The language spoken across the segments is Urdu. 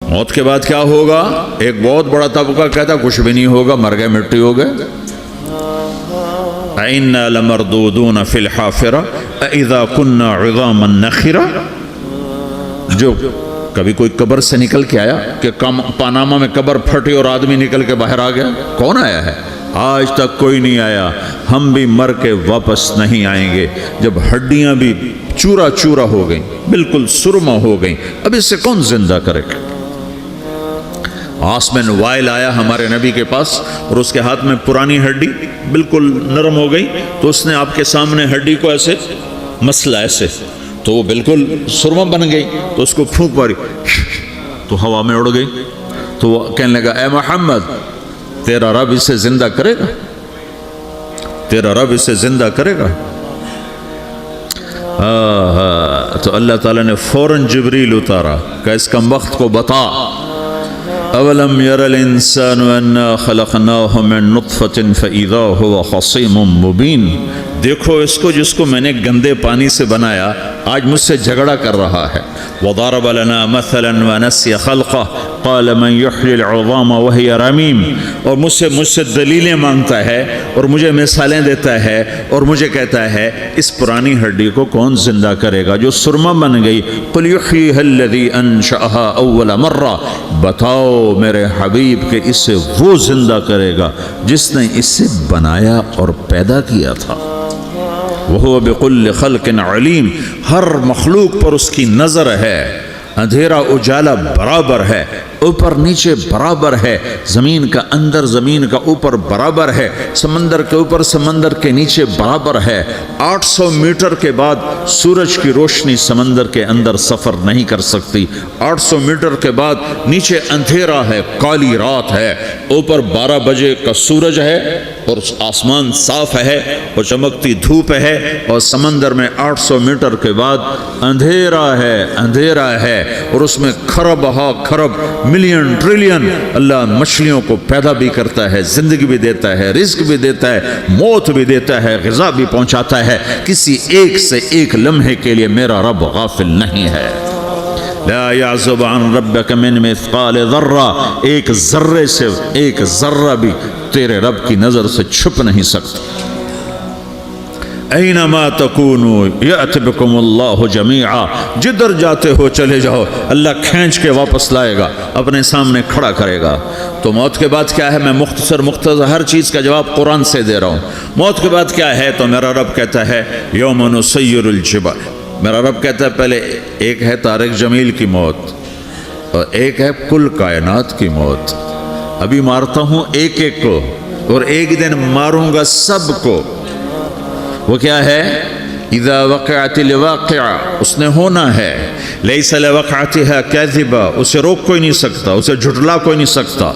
موت کے بعد کیا ہوگا؟ ایک بہت بڑا طبقہ کہتا کچھ بھی نہیں ہوگا، مر گئے مٹی ہو گئے. اِنَّا لَمَرْدُودُونَ فِي الْحَافِرَةِ اِذَا كُنَّا عِظَامًا نَخِرَةً. جو کبھی کوئی قبر سے نکل کے آیا کہ پاناما میں قبر پھٹی اور آدمی نکل کے باہر آ گیا؟ کون آیا ہے؟ آج تک کوئی نہیں آیا. ہم بھی مر کے واپس نہیں آئیں گے. جب ہڈیاں بھی چورا چورا ہو گئیں، بالکل سرما ہو گئیں، اب اس سے کون زندہ کرے گا؟ عاص بن وائل آیا ہمارے نبی کے پاس اور اس کے ہاتھ میں پرانی ہڈی بالکل نرم ہو گئی، تو اس نے آپ کے سامنے ہڈی کو ایسے مسلا ایسے، تو وہ بالکل سرما بن گئی. تو اس کو پھونک ماری تو ہوا میں اڑ گئی. تو وہ کہنے لگا اے محمد تیرا رب اسے زندہ کرے گا؟ تیرا رب اسے زندہ کرے گا؟ تو اللہ تعالیٰ نے فوراً جبریل اتارا کہ اس کمبخت کو بتا اولم یر الانسان انا خلقناہ من نطفۃ فاذا هو خصیم مبین. دیکھو اس کو جس کو میں نے گندے پانی سے بنایا آج مجھ سے جھگڑا کر رہا ہے. وضرب لنا مثلا ونسی خلقہ قال من یحیی العظام وهي رمیم. اور مجھ سے دلیلیں مانگتا ہے اور مجھے مثالیں دیتا ہے اور مجھے کہتا ہے اس پرانی ہڈی کو کون زندہ کرے گا جو سرما بن گئی. قل یحییها الذی انشأها اول مرہ. بتاؤ میرے حبیب کہ اسے وہ زندہ کرے گا جس نے اسے بنایا اور پیدا کیا تھا. وَهُوَ بِكُلِّ خَلْقٍ عَلِيمٍ. ہر مخلوق پر اس کی نظر ہے. اندھیرا اجالا برابر ہے، اوپر نیچے برابر ہے، زمین کا اندر زمین کا اوپر برابر ہے، سمندر کے اوپر سمندر کے نیچے برابر ہے. 800 میٹر کے بعد سورج کی روشنی سمندر کے اندر سفر نہیں کر سکتی. 800 میٹر کے بعد نیچے اندھیرا ہے، کالی رات ہے، اوپر 12 بجے کا سورج ہے اور آسمان صاف ہے اور چمکتی دھوپ ہے، اور سمندر میں 800 میٹر کے بعد اندھیرا ہے اور اس میں کھرب ہا کھرب ملین ٹریلین اللہ مچھلیوں کو پیدا بھی کرتا ہے، زندگی بھی دیتا ہے، رزق بھی دیتا ہے، موت بھی دیتا ہے، غذا بھی پہنچاتا ہے. کسی ایک سے ایک لمحے کے لیے میرا رب غافل نہیں ہے. لا يعزب عن ربك من مثقال ذرہ. ایک ذرے سے ایک ذرہ بھی تیرے رب کی نظر سے چھپ نہیں سکتا. اینما تکونوا یأت بکم اللہ جمیعا. جدھر جاتے ہو چلے جاؤ، اللہ کھینچ کے واپس لائے گا، اپنے سامنے کھڑا کرے گا. تو موت کے بعد کیا ہے؟ میں مختصر ہر چیز کا جواب قرآن سے دے رہا ہوں. موت کے بعد کیا ہے؟ تو میرا رب کہتا ہے یوم نسیر الجبال. میرا رب کہتا ہے پہلے ایک ہے طارق جمیل کی موت اور ایک ہے کل کائنات کی موت. ابھی مارتا ہوں ایک ایک کو اور ایک دن ماروں گا سب کو. وہ کیا ہے؟ اذا وقعت الواقعہ. اس نے ہونا ہے. لیس لوقعتها کاذبہ. اسے روک کوئی نہیں سکتا، اسے جھٹلا کوئی نہیں سکتا.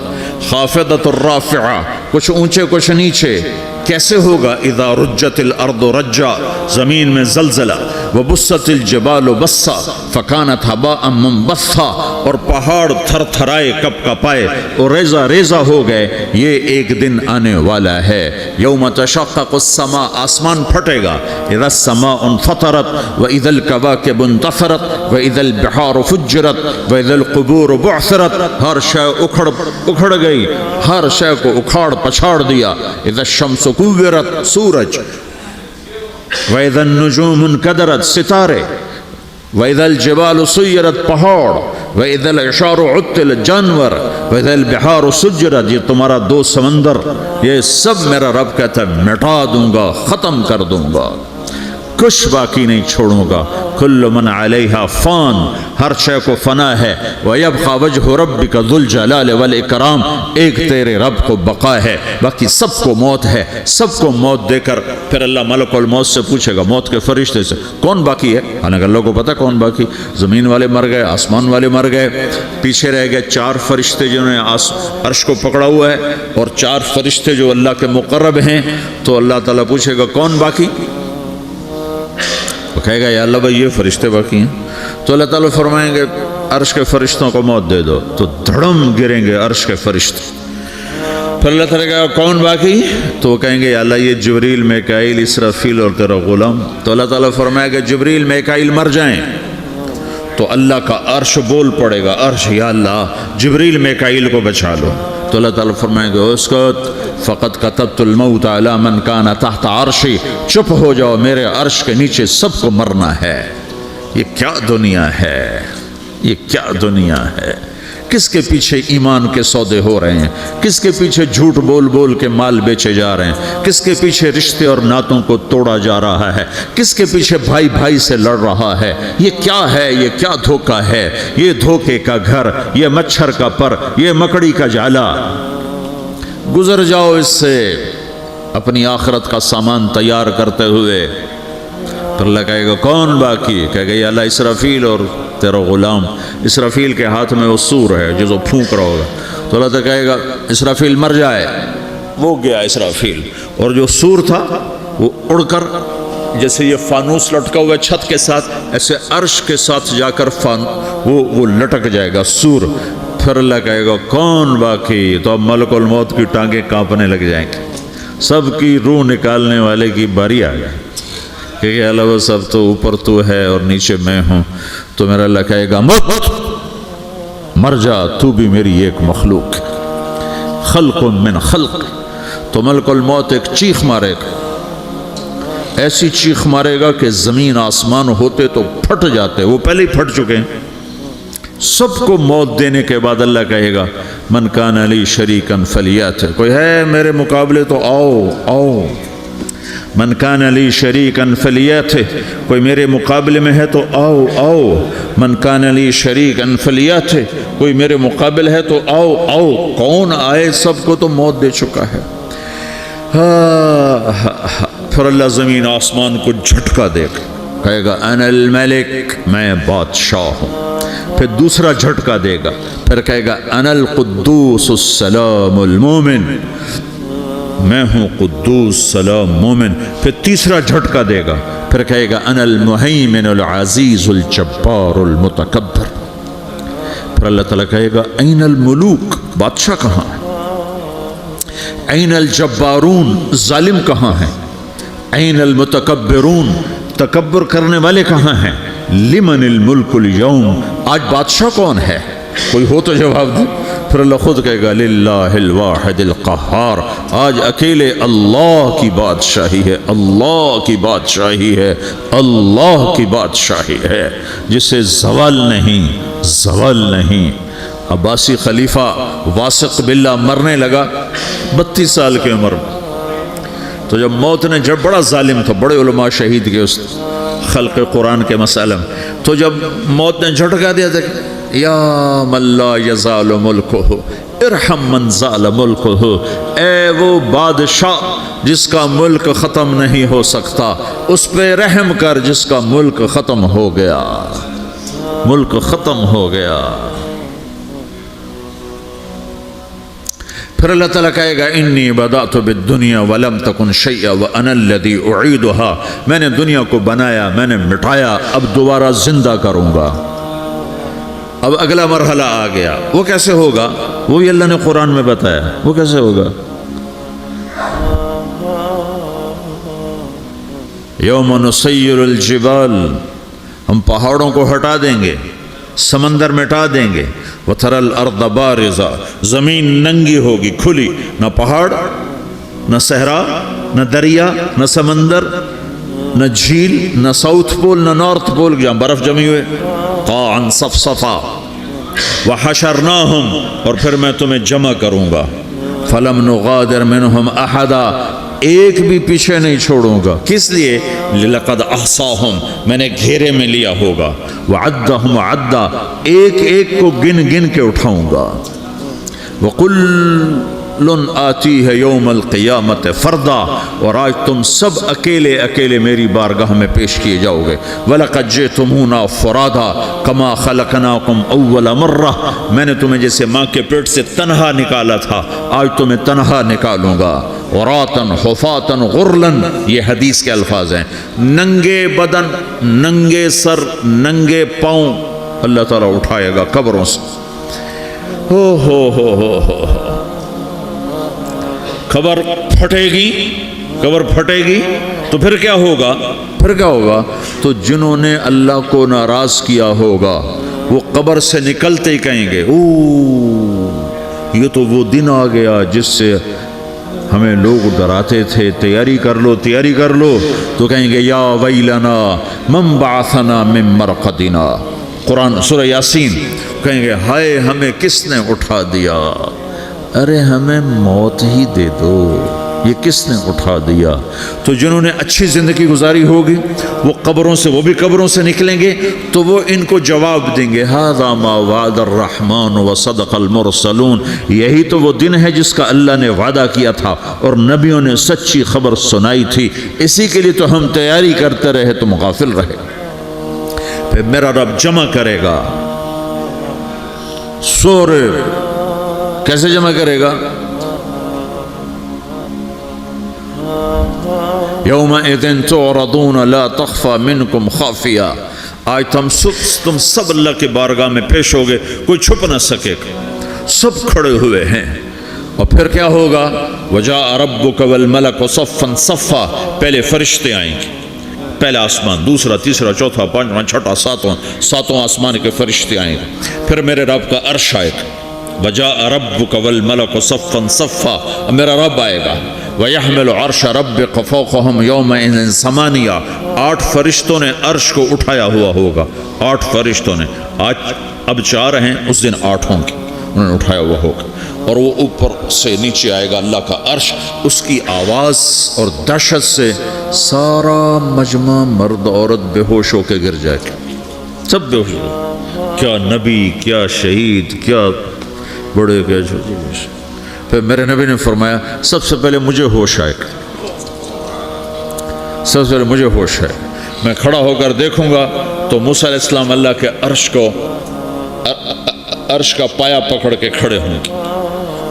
خافضۃ الرافعہ. کچھ اونچے کچھ نیچے. کیسے ہوگا؟ اذا رجت الارض رجا. زمین میں زلزلہ. وبست الجبال بسا فکانت ہباء منبثا. اور پہاڑ تھر تھرائے کپ کپائے اور ریزہ ریزہ ہو گئے. یہ ایک دن آنے والا ہے. یوم تشقق السماء. آسمان پھٹے گا. اذا السماء انفطرت واذا الكواكب انتثرت واذا البحار فجرت واذا القبور بعثرت. ہر شے اکھڑ گئی، ہر شے کو اکھاڑ پچھاڑ دیا. اذا الشمس کورت. سورج. وَإِذَا النُّجُومُ انْكَدَرَتْ. ستارے. وَإِذَا الْجِبَالُ سُيِّرَتْ. پہاڑ. وَإِذَا الْعِشَارُ عُطِّلَتْ. جانور. وَإِذَا الْبِحَارُ سُجِّرَتْ. یہ تمہارا دو سمندر، یہ سب میرا رب کہتا ہے مٹا دوں گا، ختم کر دوں گا، کچھ باقی نہیں چھوڑوں گا. کل من علیہا فان. ہر شے کو فنا ہے. وَيَبْقَى وَجْهُ رَبِّكَ ذُو الْجَلَالِ وَالْإِكْرَامِ. ایک تیرے رب کو بقا ہے، باقی سب کو موت ہے. سب کو موت دے کر پھر اللہ ملک الموت سے پوچھے گا، موت کے فرشتے سے، کون باقی ہے؟ حالانکہ اللہ کو پتا کون باقی. زمین والے مر گئے، آسمان والے مر گئے، پیچھے رہ گئے 4 فرشتے جنہوں نے عرش کو پکڑا ہوا ہے اور 4 فرشتے جو اللہ کے مقرب ہیں. تو اللہ تعالیٰ پوچھے گا کون باقی؟ وہ کہے گا یا اللہ بھائی یہ فرشتے باقی ہیں. تو اللہ تعالیٰ فرمائیں گے عرش کے فرشتوں کو موت دے دو. تو دھڑم گریں گے عرش کے فرشتے. پھر اللہ تعالیٰ کہا کون باقی؟ تو وہ کہیں گے یا اللہ یہ جبریل میکائیل اسرافیل اور تیرا غلام. تو اللہ تعالیٰ فرمائے گا جبریل میکائیل مر جائیں. تو تو اللہ کا عرش بول پڑے گا، عرش یا اللہ جبریل میکائیل کو بچا لو، تو اللہ تعالیٰ فرمائیں گے اسکت فقط کتبت الموت علی من کان تحت عرشی، چپ ہو جاؤ میرے عرش کے نیچے سب کو مرنا ہے۔ یہ کیا دنیا ہے، یہ کیا دنیا ہے؟ کس کے پیچھے ایمان کے سودے ہو رہے ہیں، کس کے پیچھے جھوٹ بول بول کے مال بیچے جا رہے ہیں، کس کے پیچھے رشتے اور ناتوں کو توڑا جا رہا ہے، کس کے پیچھے بھائی بھائی سے لڑ رہا ہے۔ یہ کیا ہے، یہ کیا دھوکہ ہے، یہ دھوکے کا گھر، یہ مچھر کا پر، یہ مکڑی کا جالا۔ گزر جاؤ اس سے اپنی آخرت کا سامان تیار کرتے ہوئے۔ پھر اللہ کہے گا کون باقی؟ کہے گا یا اللہ اسرافیل اور تیرا غلام۔ اسرافیل کے ہاتھ میں وہ سور ہے جو پھونک رہا ہوگا، تو اللہ تعالیٰ کہے گا اسرافیل مر جائے، وہ گیا اسرافیل، اور جو سور تھا وہ اڑ کر جیسے یہ فانوس لٹکا ہوا چھت کے ساتھ، ایسے عرش کے ساتھ جا کر وہ لٹک جائے گا سور۔ پھر اللہ کہے گا کون باقی؟ تو اب ملک الموت کی ٹانگیں کانپنے لگ جائیں گی، سب کی روح نکالنے والے کی باری آ گئی کہ اللہ وہ سب تو اوپر تو ہے اور نیچے میں ہوں۔ تو میرا اللہ کہے گا موت مر جا، تو بھی میری ایک مخلوق، خلق من خلق۔ تو ملک الموت ایک چیخ مارے گا، ایسی چیخ مارے گا کہ زمین آسمان ہوتے تو پھٹ جاتے، وہ پہلے ہی پھٹ چکے ہیں۔ سب کو موت دینے کے بعد اللہ کہے گا من کان علی شریکن فلیات، کوئی ہے میرے مقابلے تو آؤ آؤ۔ من کان علی شریکن فلیات، کوئی میرے مقابلے میں ہے تو آؤ آؤ۔ من کان علی شریکن فلیات، کوئی میرے مقابل ہے تو آؤ آؤ۔ کون آئے؟ سب کو تو موت دے چکا ہے۔ پھر اللہ زمین آسمان کو جھٹکا دے گا، کہے گا انا الملک، میں بادشاہ ہوں۔ پھر دوسرا جھٹکا دے گا، پھر کہے گا انا القدوس السلام المومن، میں ہوں قدوس سلام مومن۔ پھر تیسرا جھٹکا دے گا، پھر کہے گا انا المہیمن العزیز الجبار المتکبر۔ پھر اللہ تعالیٰ کہے گا این الملوک، بادشاہ کہاں ہے؟ این الجبارون، ظالم کہاں ہیں؟ این المتکبرون، تکبر کرنے والے کہاں ہیں؟ لمن الملک اليوم، آج بادشاہ کون ہے؟ کوئی ہو تو جواب دے۔ پھر اللہ خود کہے گا للہ الواحد القہار، آج اکیلے اللہ کی بادشاہی ہے، اللہ کی بادشاہی ہے، اللہ کی بادشاہی ہے، جسے زوال نہیں، زوال نہیں۔ عباسی خلیفہ واثق باللہ مرنے لگا 32 سال کی عمر میں، تو جب موت نے، جب بڑا ظالم تھا، بڑے علماء شہید کے اس خلق قرآن کے مسئلہ میں، تو جب موت نے جھٹکا دیا تھا یا من لا یزال ملکہ ارحم من زال ملکہ، اے وہ بادشاہ جس کا ملک ختم نہیں ہو سکتا، اس پہ رحم کر جس کا ملک ختم ہو گیا، ملک ختم ہو گیا۔ پھر اللہ تعالیٰ کہے گا انی بدأت بالدنیا ولم تکن شیئا وانا الذی اعیدها، میں نے دنیا کو بنایا، میں نے مٹایا، اب دوبارہ زندہ کروں گا۔ اب اگلا مرحلہ آ گیا، وہ کیسے ہوگا؟ وہی اللہ نے قرآن میں بتایا، وہ کیسے ہوگا؟ یوم نسیر الجبال، ہم پہاڑوں کو ہٹا دیں گے، سمندر مٹا دیں گے، وتری الارض بارزا، زمین ننگی ہوگی، کھلی، نہ پہاڑ، نہ صحرا، نہ دریا، نہ سمندر، نہ جھیل، نہ ساؤتھ پول، نہ نارتھ پول جہاں برف جمی ہوئے، قاعا صفصفا، وحشرناہم، اور پھر میں تمہیں جمع کروں گا، فلم نغادر منہم احدا، ایک بھی پیچھے نہیں چھوڑوں گا، کس لیے؟ لقد احصاہم، میں نے گھیرے میں لیا ہوگا، وعدہم عدا، ایک ایک کو گن گن کے اٹھاؤں گا، وکل آتی ہے یوم القیامت فردا، اور آج تم سب اکیلے اکیلے میری بارگاہ میں پیش کیے جاؤ گے، وَلَقَدْ جِئْتُمُونَا فُرَادًا كَمَا خَلَقْنَاكُمْ أَوَّلَ مَرَّةٍ، میں نے تمہیں جیسے ماں کے پیٹ سے تنہا نکالا تھا، آج تمہیں تنہا نکالوں گا، عُرَاةً حُفَاةً غُرْلًا، یہ حدیث کے الفاظ ہیں، ننگے بدن، ننگے سر، ننگے پاؤں اللہ تعالیٰ اٹھائے گا قبروں سے۔ ہو قبر پھٹے گی، قبر پھٹے گی، تو پھر کیا ہوگا؟ پھر کیا ہوگا؟ تو جنہوں نے اللہ کو ناراض کیا ہوگا وہ قبر سے نکلتے ہی کہیں گے یہ تو وہ دن آ گیا جس سے ہمیں لوگ ڈراتے تھے، تیاری کر لو تیاری کر لو. تو کہیں گے یا ویلنا من بعثنا من مرقدنا، قرآن سورہ یاسین. کہیں گے ہائے ہمیں کس نے اٹھا دیا، ارے ہمیں موت ہی دے دو، یہ کس نے اٹھا دیا. تو جنہوں نے اچھی زندگی گزاری ہوگی وہ قبروں سے، وہ بھی قبروں سے نکلیں گے تو وہ ان کو جواب دیں گے ھذا ما وعد الرحمن وصدق المرسلون، یہی تو وہ دن ہے جس کا اللہ نے وعدہ کیا تھا اور نبیوں نے سچی خبر سنائی تھی، اسی کے لیے تو ہم تیاری کرتے رہے تم غافل رہے. پھر میرا رب جمع کرے گا سورے. کیسے جمع کرے گا؟ یومئذ تعرضون لا تخفى منکم خافیہ. آج تم سب اللہ کے بارگاہ میں پیش ہوگے، کوئی چھپ نہ سکے گا، سب کھڑے ہوئے ہیں. اور پھر کیا ہوگا؟ وجاء ربک والملک صفا صفا. پہلے فرشتے آئیں گے، پہلا آسمان، دوسرا، تیسرا، چوتھا، پانچواں، چھٹا، ساتواں آسمان کے فرشتے آئیں گے. پھر میرے رب کا عرش آئے گا. وجاء ربک والملک صفا صفا، میرا رب آئے گا. وَيَحْمِلُ عَرْشَ رَبِّكَ فَوْقَهُمْ يَوْمَئِذٍ ثَمَانِيَةٌ. 8 فرشتوں نے عرش کو اٹھایا ہوا ہوگا. 8 فرشتوں نے، آج اب 4 ہیں، اس دن 8 ہوں گے، انہوں نے اٹھایا ہوا ہوگا. اور وہ اوپر سے نیچے آئے گا اللہ کا عرش. اس کی آواز اور دہشت سے سارا مجمع مرد عورت بے ہوش ہو کے گر جائے گا، سب بے ہوش ہو. کیا نبی، کیا شہید، کیا بڑے، کیا چھوٹے. پھر میرے نبی نے فرمایا سب سے پہلے مجھے ہوش آئے گا، سب سے پہلے مجھے ہوش ہے. میں کھڑا ہو کر دیکھوں گا تو موسیٰ علیہ السلام اللہ کے عرش کا پایا پکڑ کے کھڑے ہوں گے.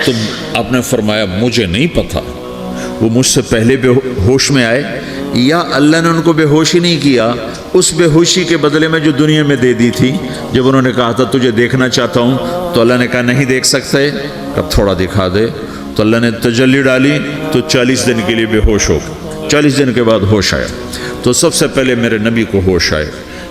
تو آپ نے فرمایا مجھے نہیں پتا وہ مجھ سے پہلے بے ہوش میں آئے یا اللہ نے ان کو بے ہوشی نہیں کیا، اس بے ہوشی کے بدلے میں جو دنیا میں دے دی تھی. جب انہوں نے کہا تھا تجھے دیکھنا چاہتا ہوں تو اللہ نے کہا نہیں دیکھ سکتے، کب تھوڑا دکھا دے. تو اللہ نے تجلی ڈالی تو 40 دن کے لیے بے ہوش ہو گئے. 40 دن کے بعد ہوش آیا. تو سب سے پہلے میرے نبی کو ہوش آئے،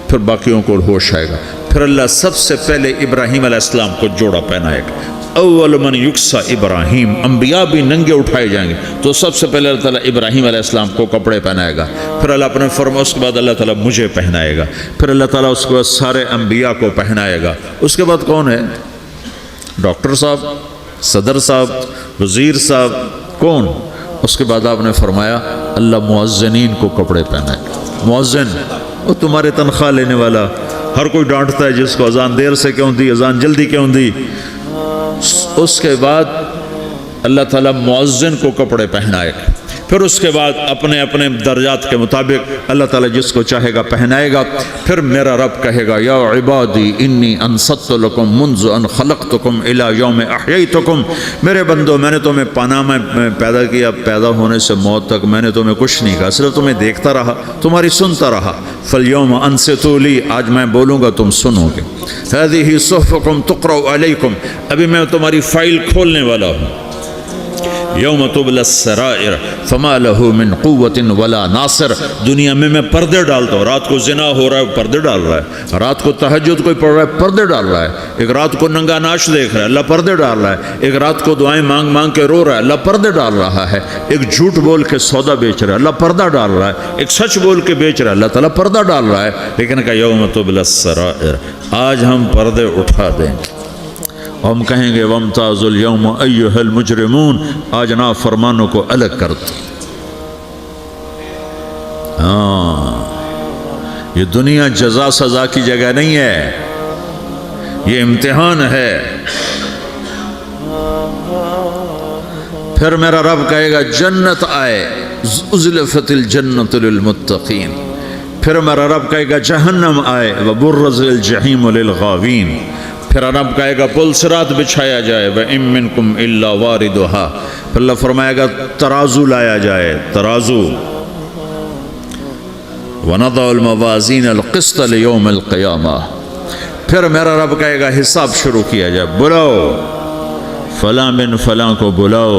پھر باقیوں کو ہوش آئے گا. پھر اللہ سب سے پہلے ابراہیم علیہ السلام کو جوڑا پہنائے گا. اول من یکسا ابراہیم، انبیاء بھی ننگے اٹھائے جائیں گے. تو سب سے پہلے اللہ تعالیٰ ابراہیم علیہ السلام کو کپڑے پہنائے گا. پھر اللہ اپنے فرما، اس کے بعد اللہ تعالیٰ مجھے پہنائے گا. پھر اللہ تعالیٰ اس کے بعد سارے انبیاء کو پہنائے گا. اس کے بعد کون ہے؟ ڈاکٹر صاحب، صدر صاحب، وزیر صاحب، کون؟ اس کے بعد آپ نے فرمایا اللہ مؤذنین کو کپڑے پہنائے گا. مؤذن وہ تمہارے تنخواہ لینے والا، ہر کوئی ڈانٹتا ہے جس کو اذان دیر سے کیوں دی، اذان جلدی کیوں دی. اس کے بعد اللہ تعالیٰ مؤذن کو کپڑے پہنائے گا. پھر اس کے بعد اپنے اپنے درجات کے مطابق اللہ تعالیٰ جس کو چاہے گا پہنائے گا. پھر میرا رب کہے گا یا عبادی انی انصت لکم منذ ان خلقتکم الی یوم احییتکم. میرے بندو میں نے تمہیں پاناہ میں پیدا کیا، پیدا ہونے سے موت تک میں نے تمہیں کچھ نہیں کہا، صرف تمہیں دیکھتا رہا، تمہاری سنتا رہا. فالیوم انصتوا لی، آج میں بولوں گا تم سنو گے. ہذہ صحفکم تقرأ علیکم، ابھی میں تمہاری فائل کھولنے والا ہوں. یوم تبلی السرائر فما له من قوت ولا ناصر. دنیا میں پردے ڈالتا ہوں. رات کو زنا ہو رہا ہے، پردے ڈال رہا ہے. رات کو تہجد کوئی پڑھ رہا ہے، پردے ڈال رہا ہے. ایک رات کو ننگا ناچ دیکھ رہا ہے، اللہ پردے ڈال رہا ہے. ایک رات کو دعائیں مانگ مانگ کے رو رہا ہے، اللہ پردے ڈال رہا ہے. ایک جھوٹ بول کے سودا بیچ رہا ہے، اللہ پردہ ڈال رہا ہے. ایک سچ بول کے بیچ رہا ہے، اللہ تعالیٰ پردہ ڈال رہا ہے. لیکن کہ یوم تبلی السرائر، آج ہم پردے اٹھا دیں گے. ہم کہیں گے وامتازوا اليوم ایھا المجرمون، آج نافرمانوں کو الگ کر دو. یہ دنیا جزا سزا کی جگہ نہیں ہے، یہ امتحان ہے. پھر میرا رب کہے گا جنت آئے، ازلفت الجنت للمتقین. پھر میرا رب کہے گا جہنم آئے، وبرزت الجحیم للغاوین. پھر رب کہے گا پل صراط بچھایا جائے، وَإِن مِّنكُمْ إِلَّا وَارِدُهَا. پھر اللہ فرمائے گا ترازو لایا جائے، ترازو. وَنَضَعُ الْمَوَازِينَ الْقِسْطَ لِيَوْمِ الْقِيَامَةِ. پھر میرا رب کہے گا حساب شروع کیا جائے، بلاؤ فلاں بن فلاں کو بلاؤ،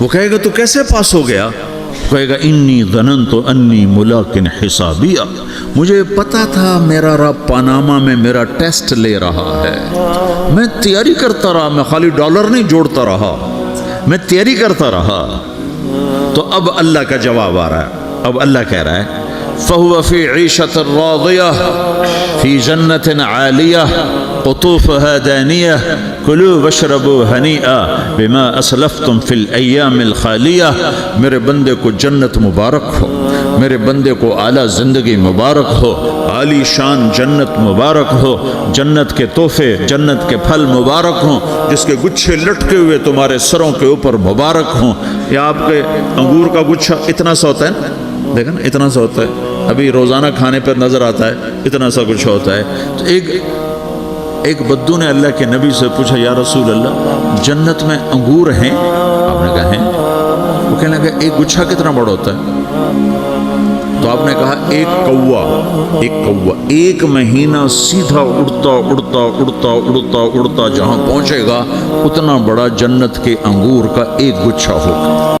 وہ کہے گا تو کیسے پاس ہو گیا؟ کہے گا انی ظننت انی ملاقن حسابیہ، مجھے پتا تھا میرا رب پاناما میں میرا ٹیسٹ لے رہا ہے، میں تیاری کرتا رہا، میں خالی ڈالر نہیں جوڑتا رہا، میں تیاری کرتا رہا۔ تو اب اللہ کا جواب آ رہا ہے، اب اللہ کہہ رہا ہے فَهُوَ فِي عِيشَةٍ رَاضِيَةٍ فِي جَنَّةٍ عَالِيَةٍ قُطُوفُهَا دَانِيَةٌ كُلُوا وَاشْرَبُوا هَنِيئًا بِمَا أَسْلَفْتُمْ فِي الْأَيَّامِ الْخَالِيَةِ، میرے بندے کو جنت مبارک ہو، میرے بندے کو اعلیٰ زندگی مبارک ہو، عالی شان جنت مبارک ہو، جنت کے تحفے، جنت کے پھل مبارک ہوں، جس کے گچھے لٹکے ہوئے تمہارے سروں کے اوپر مبارک ہوں۔ یہ آپ کے انگور کا گچھا اتنا سا ہوتا ہے نا، دیکھیں نا اتنا سا ہوتا ہے، ابھی روزانہ کھانے پر نظر آتا ہے، اتنا سا کچھ ہوتا ہے۔ تو ایک بدو نے اللہ کے نبی سے پوچھا یا رسول اللہ جنت میں انگور ہیں؟ آپ نے کہا ہیں۔ وہ کہنے لگا ایک گچھا کتنا بڑا ہوتا ہے؟ تو آپ نے کہا ایک کوا ایک مہینہ سیدھا اڑتا اڑتا اڑتا اڑتا اڑتا جہاں پہنچے گا اتنا بڑا جنت کے انگور کا ایک گچھا ہوگا۔